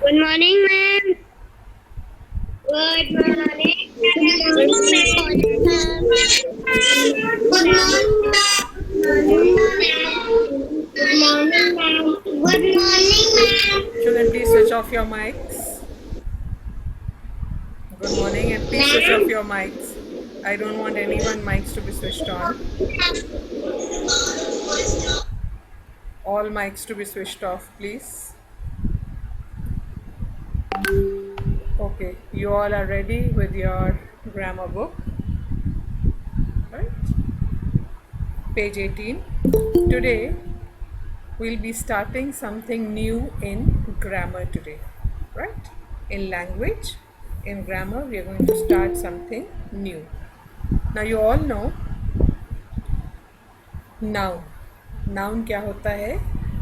Good morning, ma'am. Good morning. Good morning, ma'am. Good morning, ma'am. Good morning, ma'am. Good morning, ma'am. Children, please switch off your mics. Good morning, and please switch off Ma'am. your mics. I don't want anyone mics to be switched on. All mics to be switched off, please. Okay, you all are ready with your grammar book, right? Page 18. Today, we'll be starting something new in grammar today, right? In language, in grammar, we are going to start something new. Now, you all know noun. Noun क्या होता है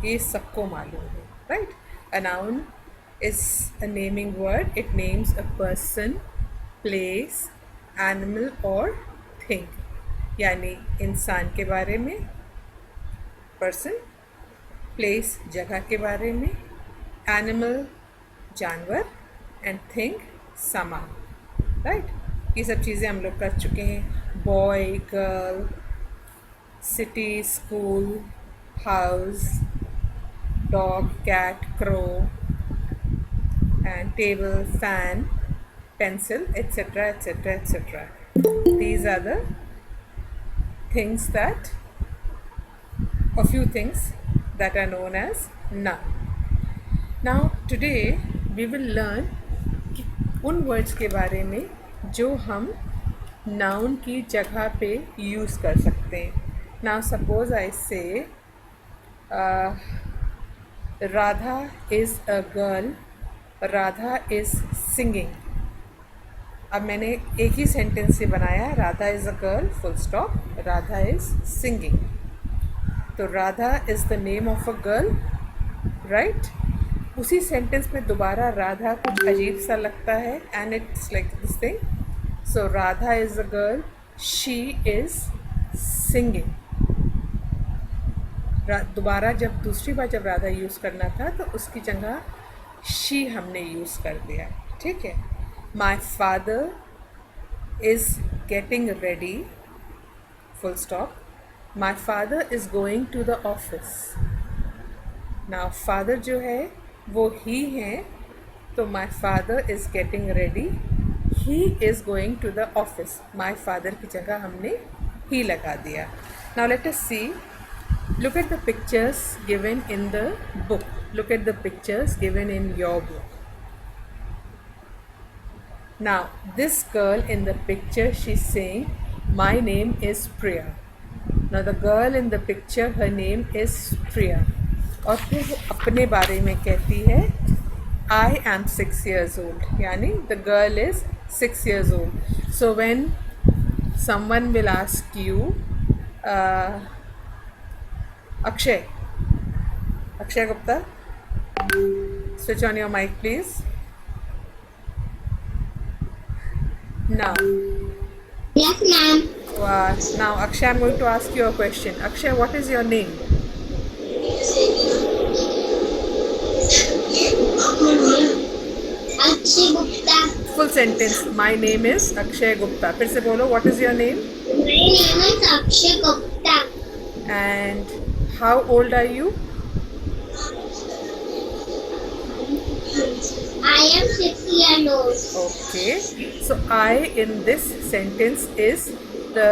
ये सबको मालूम है, right? A noun is a naming word. It names a person, place, animal और thing. यानी इंसान के बारे में पर्सन, प्लेस जगह के बारे में, एनिमल जानवर, एंड थिंग सामान, राइट? ये सब चीज़ें हम लोग कर चुके हैं. Boy, girl, city, school, house, dog, cat, crow, and table, fan, pencil, etc., etc., etc. These are the things that, a few things that are known as noun. Now today we will learn उन words के बारे में जो हम noun की जगह पे use कर सकते हैं. Now suppose I say Radha is a girl, Radha is singing. अब मैंने एक ही सेंटेंस से बनाया, Radha is a girl, full stop, Radha is singing. तो Radha is the name of a girl, right? उसी सेंटेंस में दोबारा राधा कुछ अजीब सा लगता है, and it's like this thing. So Radha is a girl, she is singing. दोबारा जब दूसरी बार जब राधा यूज़ करना था तो उसकी जगह शी हमने यूज़ कर दिया, ठीक है? My father is getting ready, full stop. My father is going to the office. Now father जो है वो ही है, तो my father is getting ready, he is going to the office. My father की जगह हमने ही लगा दिया. Now let us see. Look at the pictures given in the book. Look at the pictures given in your book. Now, this girl in the picture, she's saying, my name is Priya. Now, the girl in the picture, her name is Priya. और फिर वो अपने बारे में कहती है, I am 6 years old. यानी the girl is 6 years old. So, when someone will ask you, Akshay Gupta, switch on your mic, please. Now, Yes, ma'am. now Akshay, I'm going to ask you a question. Akshay, what is your name? Akshay Gupta. Full sentence. My name is Akshay Gupta. फिर से बोलो, what is your name? My name is Akshay Gupta. And how old are you? I am 6 years old. Okay. So I in this sentence is the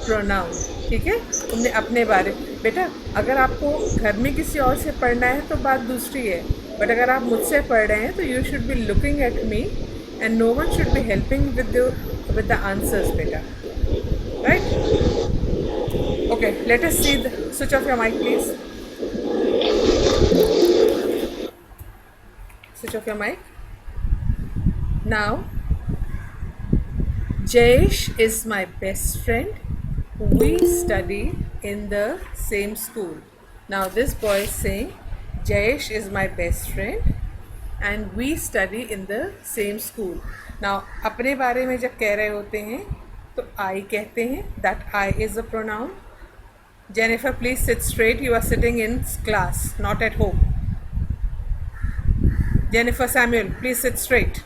pronoun. ठीक है? तुमने अपने बारे, बेटा अगर आपको घर में किसी और से पढ़ना है तो बात दूसरी है, बट अगर आप मुझसे पढ़ रहे हैं तो you should be looking at me and no one should be helping with the answers, beta, right? Okay, let us see the, switch off your mic, please. Switch off your mic. Now, Jayesh is my best friend. We study in the same school. Now, this boy is saying, Jayesh is my best friend and we study in the same school. Now, अपने बारे में जब कह रहे होते हैं तो I कहते हैं. That I is a pronoun. Jennifer, please sit straight. You are sitting in class, not at home. Jennifer Samuel, please sit straight.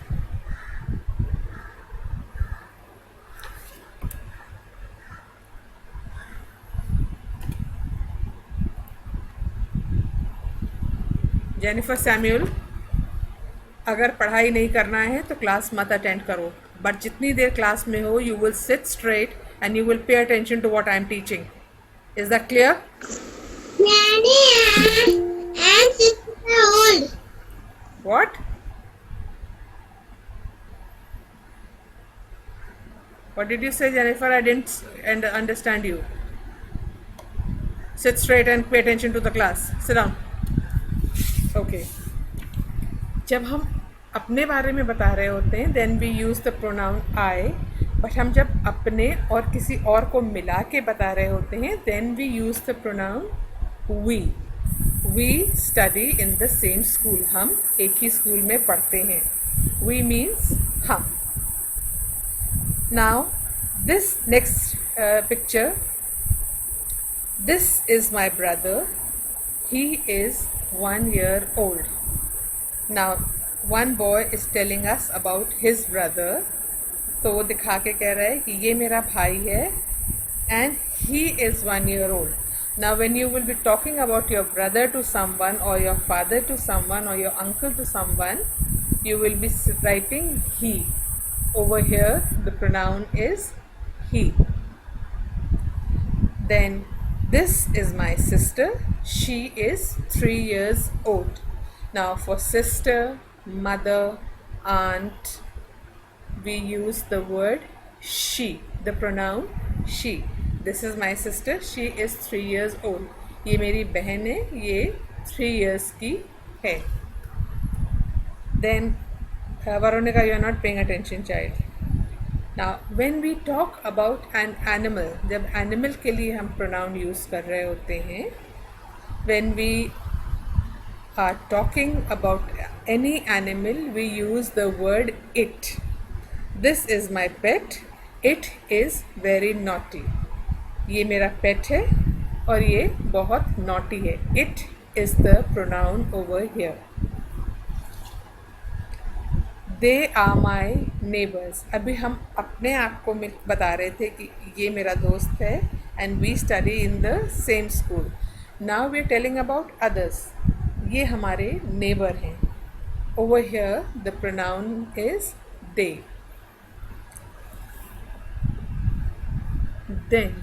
Jennifer Samuel, अगर पढ़ाई नहीं करना है तो क्लास मत अटेंड करो, बट जितनी देर क्लास में हो you will sit straight and you will pay attention to what I am teaching. Is that clear? Daddy, I'm 6 years old. What? What did you say, Jennifer? I didn't understand you. Sit straight and pay attention to the class. Sit down. Okay. जब हम अपने बारे में बता रहे होते हैं then we use the pronoun I. But हम जब अपने और किसी और को मिला के बता रहे होते हैं then we use the pronoun we. We study in the same school. हम एक ही स्कूल में पढ़ते हैं. We means हम. Now this next picture, this is my brother. He is 1 year old. Now one boy is telling us about his brother. तो वो दिखा के कह रहा है कि ये मेरा भाई है and he is 1 year old. Now when you will be talking about your brother to someone or your father to someone or your uncle to someone, you will be writing he. Over here the pronoun is he. Then this is my sister. She is 3 years old. Now for sister, mother, aunt, we use the word she, the pronoun she. This is my sister. She is 3 years old. ये मेरी बहन है, ये 3 years की है. Then Veronica, you are not paying attention, child. Now when we talk about an animal, जब animal के लिए हम pronoun use कर रहे होते हैं, when we are talking about any animal, we use the word it. This is my pet. It is very naughty. ये मेरा pet है और ये बहुत naughty है. It is the pronoun over here. They are my neighbors. अभी हम अपने आप को बता रहे थे कि ये मेरा दोस्त है and we study in the same school. Now we are telling about others. ये हमारे neighbor हैं. Over here the pronoun is they. Then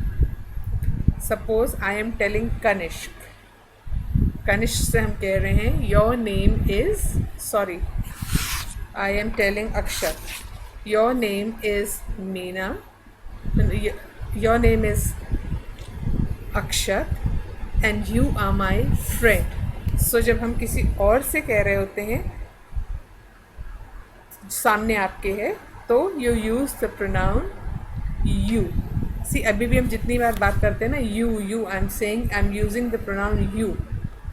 suppose I am telling Kanishk. Kanishk से हम कह रहे हैं your name is, sorry, I am telling Akshat. Your name is Meena. Your name is Akshat and you are my friend. So जब हम किसी और से कह रहे होते हैं सामने आपके है तो you use the pronoun you. See, अभी भी हम जितनी बार बात करते हैं ना you, I'm saying I'm using the pronoun you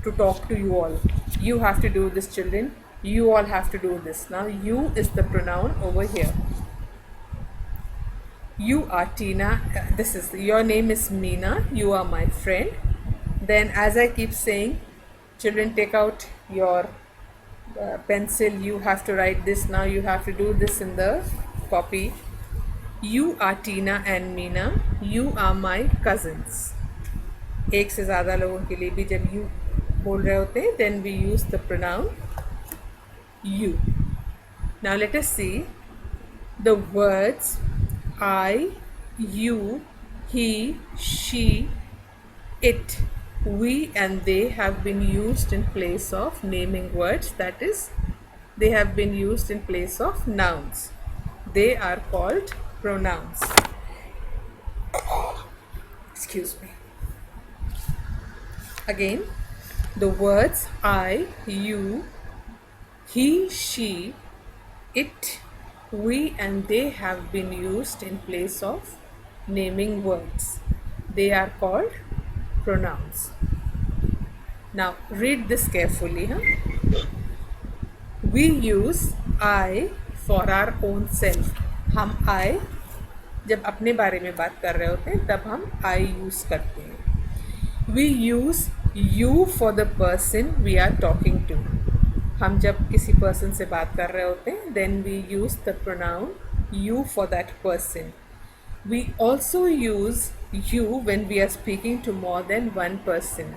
to talk to you all. You have to do this, children. You all have to do this. Now you is the pronoun over here. You are Tina. This is your name is Meena. You are my friend. Then as I keep saying, children, take out your pencil. You have to write this now. You have to do this in the copy. You are Tina and Meena. You are my cousins. एक से ज़्यादा लोगों के लिए भी जब you बोल रहे होते हैं then we use the pronoun you. Now let us see the words I, you, he, she, it, we and they have been used in place of naming words. That is, they have been used in place of nouns. They are called pronouns. Excuse me. Again, the words I, you, he, she, it, we and they have been used in place of naming words. They are called pronouns. Now read this carefully. We use I for our own self. हम I जब अपने बारे में बात कर रहे होते हैं तब हम I use करते हैं. We use you for the person we are talking to. हम जब किसी पर्सन से बात कर रहे होते हैं then we use the pronoun you for that person. We also use you when we are speaking to more than one person.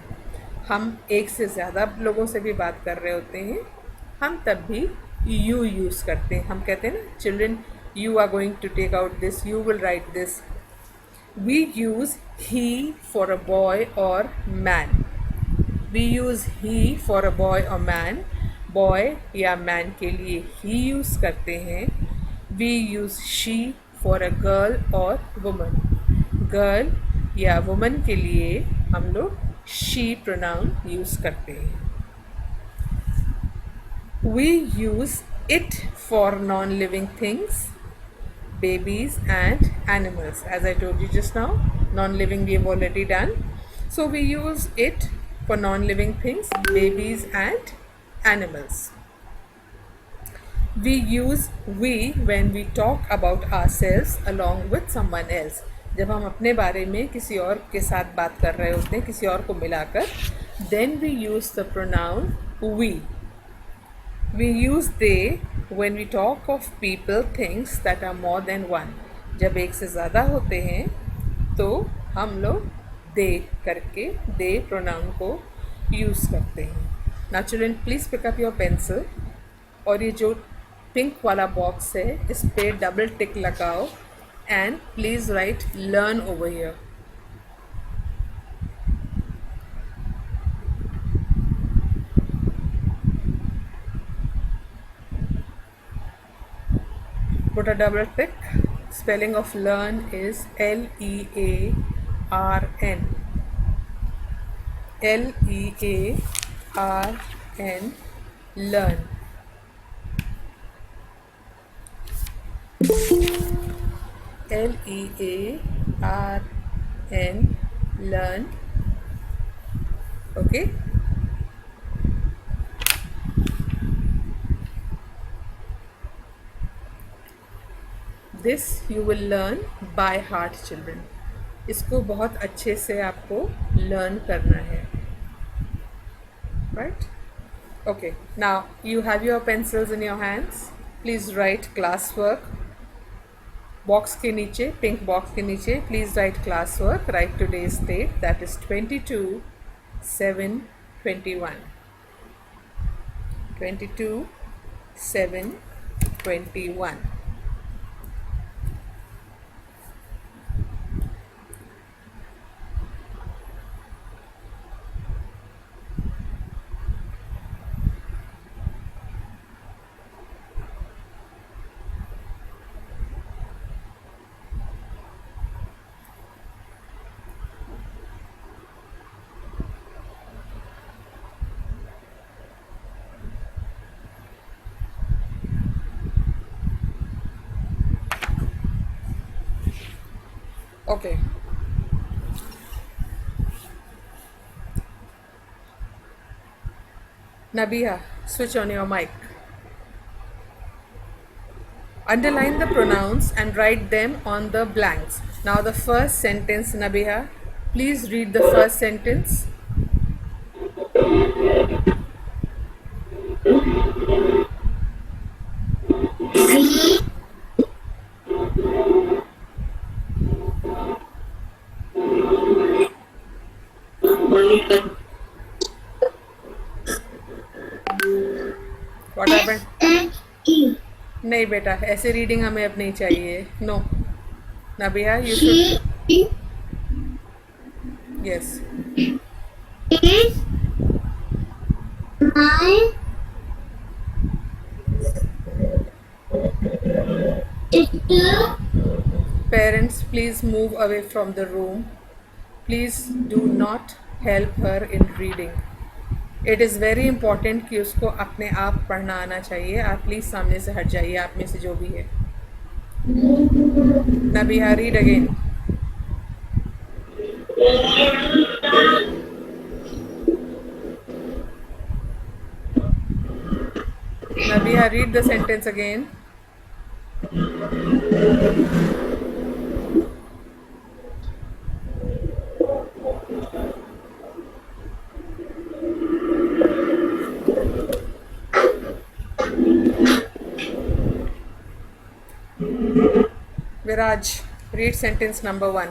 हम एक से ज़्यादा लोगों से भी बात कर रहे होते हैं, हम तब भी यू यूज़ करते हैं. हम कहते हैं ना, children you are going to take out this, you will write this. We use he for a boy or man. We use he for a boy or man. Boy या man के लिए he use करते हैं. We use she for a girl or woman. Girl या woman के लिए हम लोग she pronoun use करते हैं. We use it for non-living things, babies and animals. As I told you just now, non-living we have already done. So we use it for non-living things, babies and animals. We use we when we talk about ourselves along with someone else. जब हम अपने बारे में किसी और के साथ बात कर रहे होते हैं, किसी और को मिलाकर, then we use the pronoun we. We use they when we talk of people, things that are more than one. जब एक से ज़्यादा होते हैं तो हम लोग they करके they pronoun को use करते हैं. Now children, please pick up your pencil और ये जो पिंक वाला बॉक्स है इस पे डबल टिक लगाओ and please write learn over here. Put a double tick. Spelling of learn is L-E-A-R-N. L-E-A-R-N. Learn. L-E-A-R-N. Learn. Okay. This you will learn by heart, children. इसको बहुत अच्छे से आपको learn करना है, right? Okay. Now you have your pencils in your hands. Please write classwork. Box के नीचे, pink box के नीचे, please write classwork. Write today's date, that is 22/7/21. 22/7/21. Okay. Nabiha, switch on your mic. Underline the pronouns and write them on the blanks. Now the first sentence, Nabiha, please read the first sentence. What happened? नहीं बेटा, ऐसे reading हमें अब नहीं चाहिए. No नबिया, you should. Yes. Parents, please move away from the room. Please do not help her in reading. It is very important कि उसको अपने आप पढ़ना आना चाहिए. आप प्लीज़ सामने से हट जाइए, आप में से जो भी है. Nabiha, read again. Nabiha, read the sentence again. Viraj, read sentence number 1.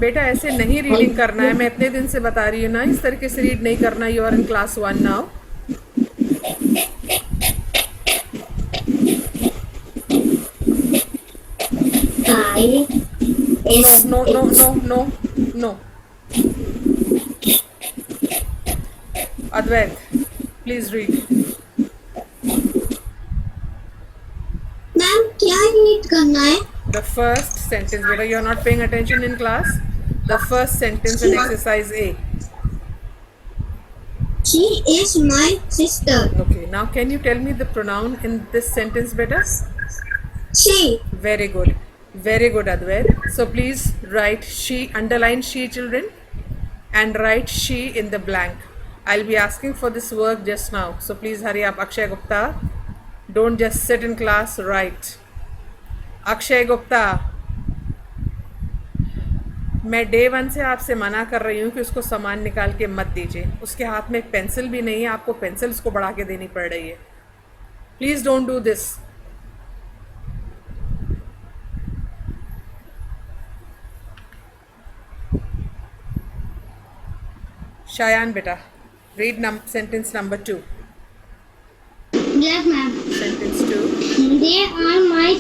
बेटा ऐसे नहीं रीडिंग करना है, मैं इतने दिन से बता रही हूँ ना, इस तरीके से रीड नहीं करना. You are in class 1 now. No. Advait, please read. Ma'am क्या रीड करना है? The first sentence, beta, you are not paying attention in class. The first sentence in exercise A. She is my sister. Okay, now can you tell me the pronoun in this sentence, beta? She. Very good. Very good, Advait. So please write she, underline she, children, and write she in the blank. I'll be asking for this work just now. So please hurry up. Akshay Gupta, don't just sit in class, write. Akshay Gupta, मैं day 1 से आपसे मना कर रही हूँ कि उसको सामान निकाल के मत दीजिए. उसके हाथ में एक पेंसिल भी नहीं है, आपको पेंसिल उसको बढ़ा के देनी पड़ रही है. Please don't do this. Shayan बेटा, read sentence number 2. Yes, ma'am. Sentence 2. They are my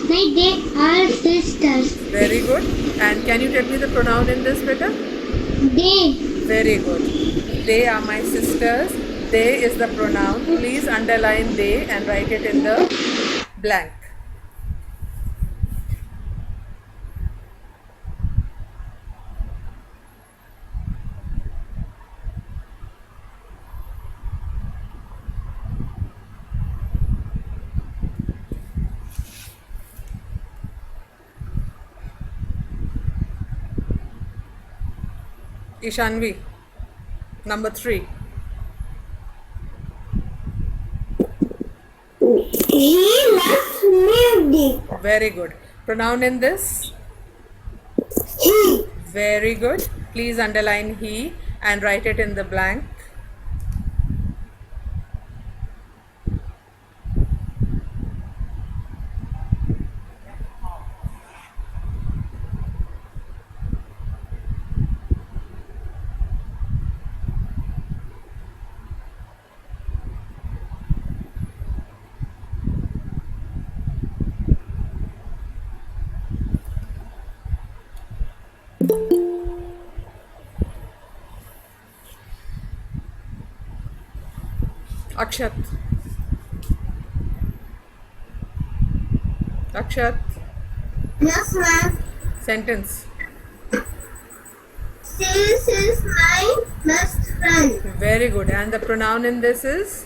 they are sisters. Very good. And can you tell me the pronoun in this, beta? They. Very good. They are my sisters. They is the pronoun. Please underline they and write it in the blank. Ishanvi, number 3. He loves music. Very good. Pronoun in this? He. Very good. Please underline he and write it in the blank. Akshat. Akshat. Yes, ma'am. Sentence. This is my best friend. Very good. And the pronoun in this is?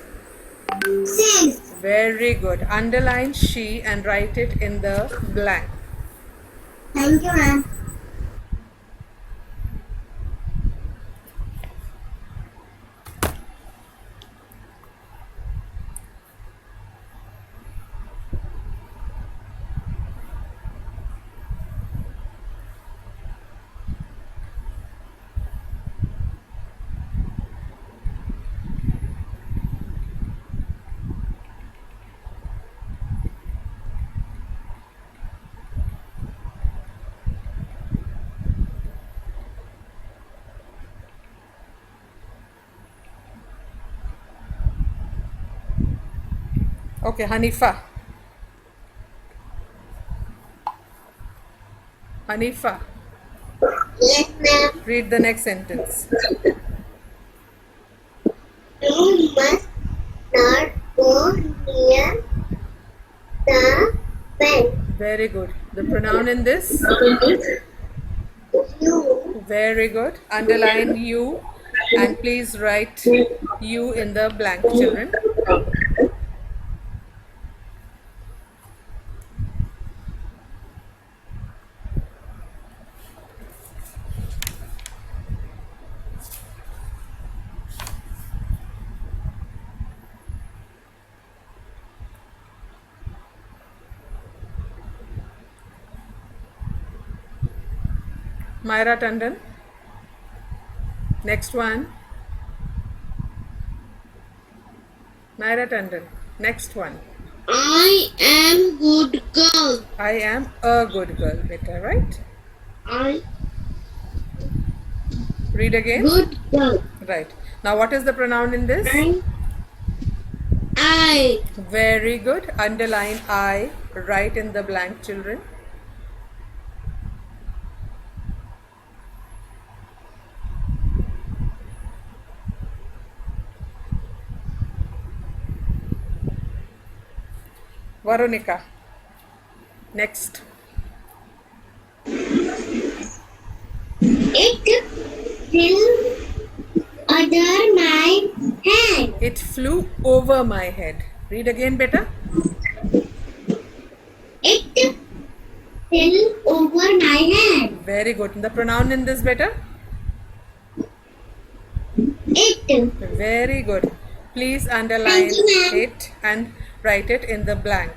Sis. Very good. Underline she and write it in the blank. Thank you, ma'am. Okay, Hanifa. Hanifa, Yes, ma'am. read the next sentence. You must not go near the bed. Very good. The pronoun in this? You. Very good. Underline you and please write you in the blank, children. Myra Tandon. Next one. Naira Tandon. Next one. I am good girl. I am a good girl, beta, right? I Read again. good girl. Right. Now, what is the pronoun in this? I Very good. Underline I. Write in the blank, children. Veronica. Next. it flew under my head. It flew over my head. Read again, beta. It flew over my head. Very good. The pronoun in this, beta. It Very good. Please underline Thank you, ma'am. it and write it in the blank.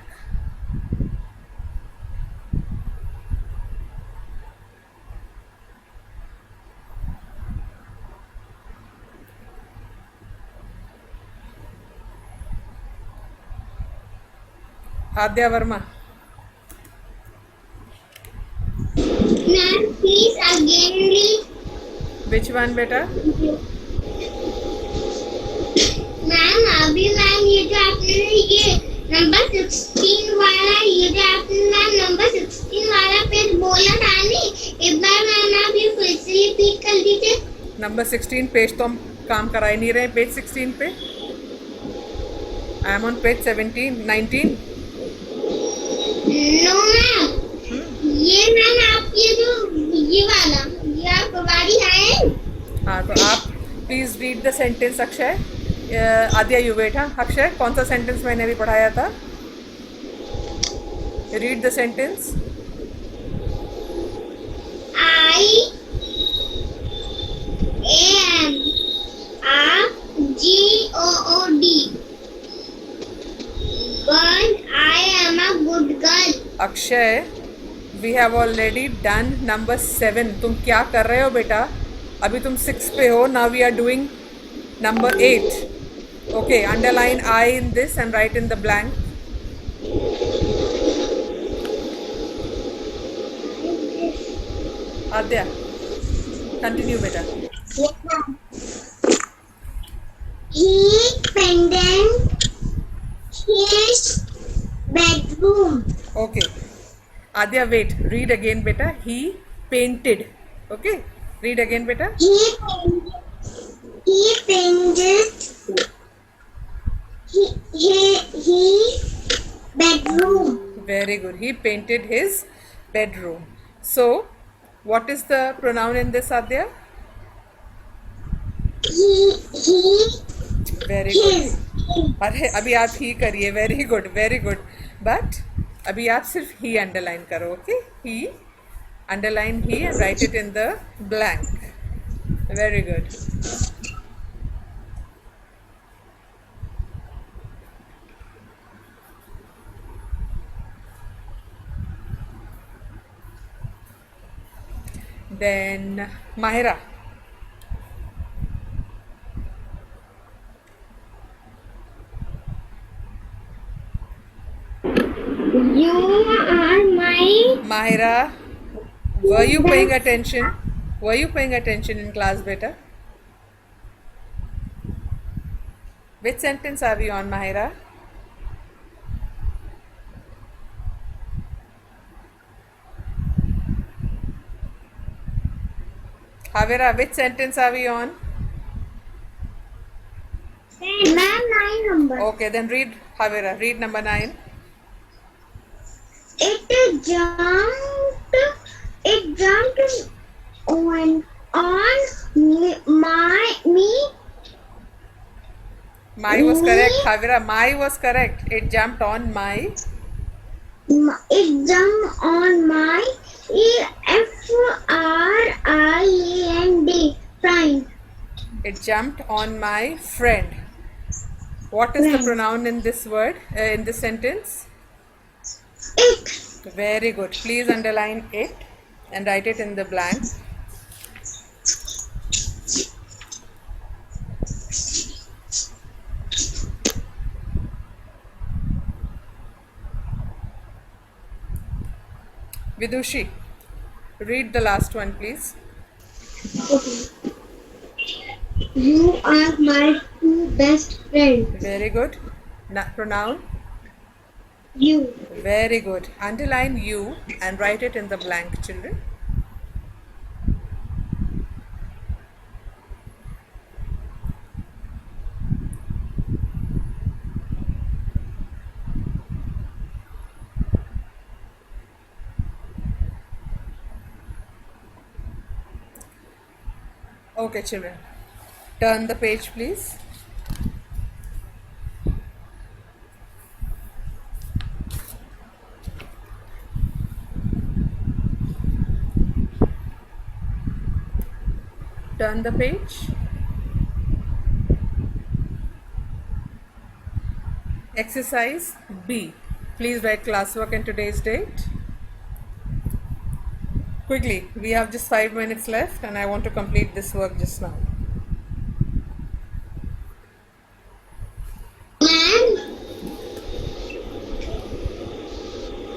Adya Verma. ma'am, please again read. Which one, beta? Ma'am अभी ma'am ये जो आपने ये number 16 वाला ये जो आपने ma'am number 16 वाला पेज बोला था नहीं एक बार मैम आप ये फिर से रिपीट कर दीजिए. नंबर 16 पेज तो हम काम करा ही नहीं रहे. पेज 16 पे. I am on page 17, 19. No ma'am ये मैम आप ये जो ये वाला ये आप वाली आए. हाँ, तो आप please read the sentence. Akshay, Aadya you wait. हाँ अक्षय, कौन सा सेंटेंस मैंने अभी पढ़ाया था? Read the sentence. I am a GOOD girl. I am a good girl. Akshay, we have already done number 7. तुम क्या कर रहे हो बेटा? अभी तुम 6 पे हो. Now we are doing number 8. Okay, underline I in this and write in the blank. Aadya, continue बेटा. He painted his bedroom. Okay Aadya, wait. Read again बेटा. He painted. Okay, read again बेटा. He painted his bedroom. Very good. He painted his bedroom. So, what is the pronoun in this, Adya? He Very good. अरे अभी आप ही करिए. Very good, very good. But अभी आप सिर्फ ही underline करो. Okay, he underline he and right it in the blank. Very good. Then Mahira. You are my Mahira, were you paying attention? Were you paying attention in class, beta? Which sentence are we on, Mahira? Havira, which sentence are we on? ma'am 9 number. Okay, then read, Havira, read number 9. It jumped on me. My was correct, Havira, my was correct. It jumped on my. It jumped on my friend. Friend. It jumped on my friend. What is the Friend. pronoun in this word, in this sentence? It. Very good. Please underline it and write it in the blank. Vidushi, read the last one, please. Okay. You are my two best friends. Very good. Pronoun. You. Very good. Underline you and write it in the blank, children. Okay, children. Turn the page, please. Turn the page. Exercise B. Please write classwork and today's date. Quickly, we have just 5 minutes left and I want to complete this work just now. Ma'am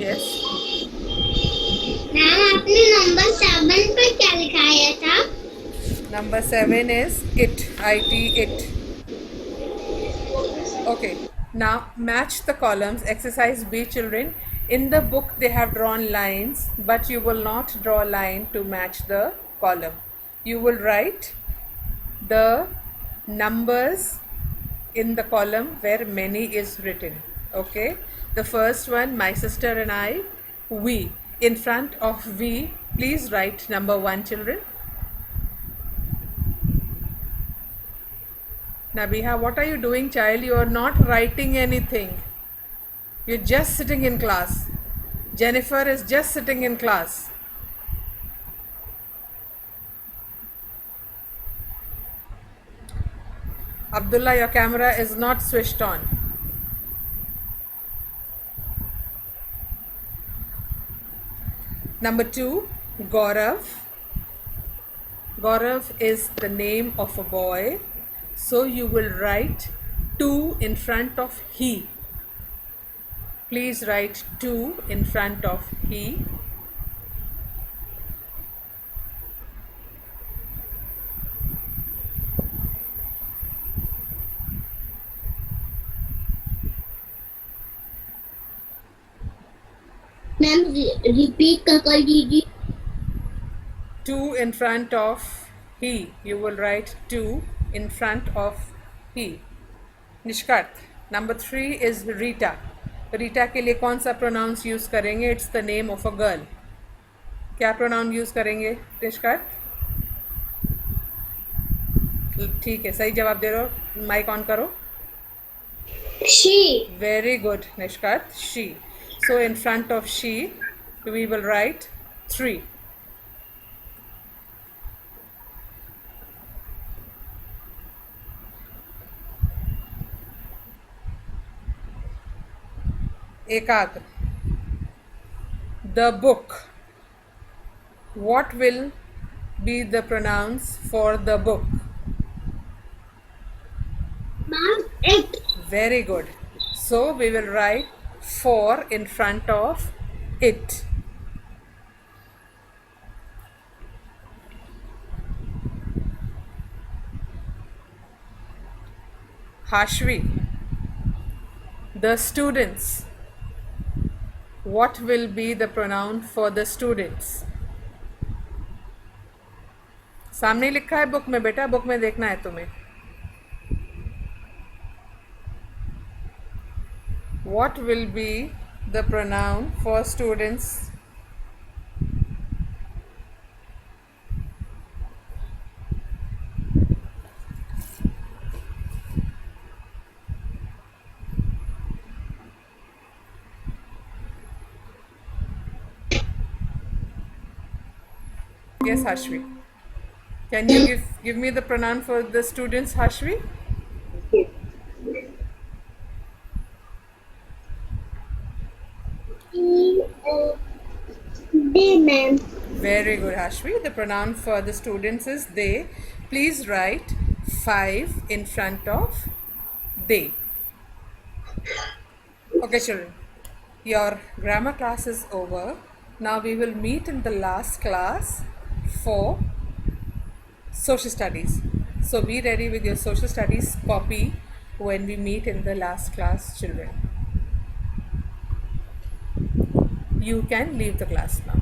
Yes. Ma'am आपने number 7 पर क्या लिखाया था? Number 7 is it. It. Okay. Now match the columns. Exercise B, children. In the book they have drawn lines, but you will not draw a line to match the column. You will write the numbers in the column where many is written. Okay. The first one, my sister and I, we. In front of we, please write number 1, children. Nabiha, what are you doing, child? You are not writing anything. You're just sitting in class. Jennifer is just sitting in class. Abdullah, your camera is not switched on. Number 2, Gaurav. Gaurav is the name of a boy. So you will write 2 in front of he. Please write 2 in front of he. Ma'am repeat कर दीजिए. 2 in front of he. You will write 2 in front of he. Nishkat. Number 3 is Rita. Rita के लिए कौन सा pronounce use करेंगे? It's the name of a girl. क्या pronoun use करेंगे निष्कात? ठीक है, सही जवाब दे रहे हो. माइक ऑन करो. She. Very good, Nishkat. She. So in front of she, we will write 3. Ekagr. The book. What will be the pronouns for the book? Ma'am, it. Very good. So we will write 4 in front of it. Hashvi. The students. What will be the pronoun for the students? सामने लिखा है book में बेटा, book में देखना है तुम्हें. What will be the pronoun for students? Yes, Hashvi. Can you give me the pronoun for the students, Hashvi? They, ma'am. Very good, Hashvi. The pronoun for the students is they. Please write 5 in front of they. Okay, children. Your grammar class is over. Now we will meet in the last class for social studies. So be ready with your social studies copy when we meet in the last class, children. You can leave the class now.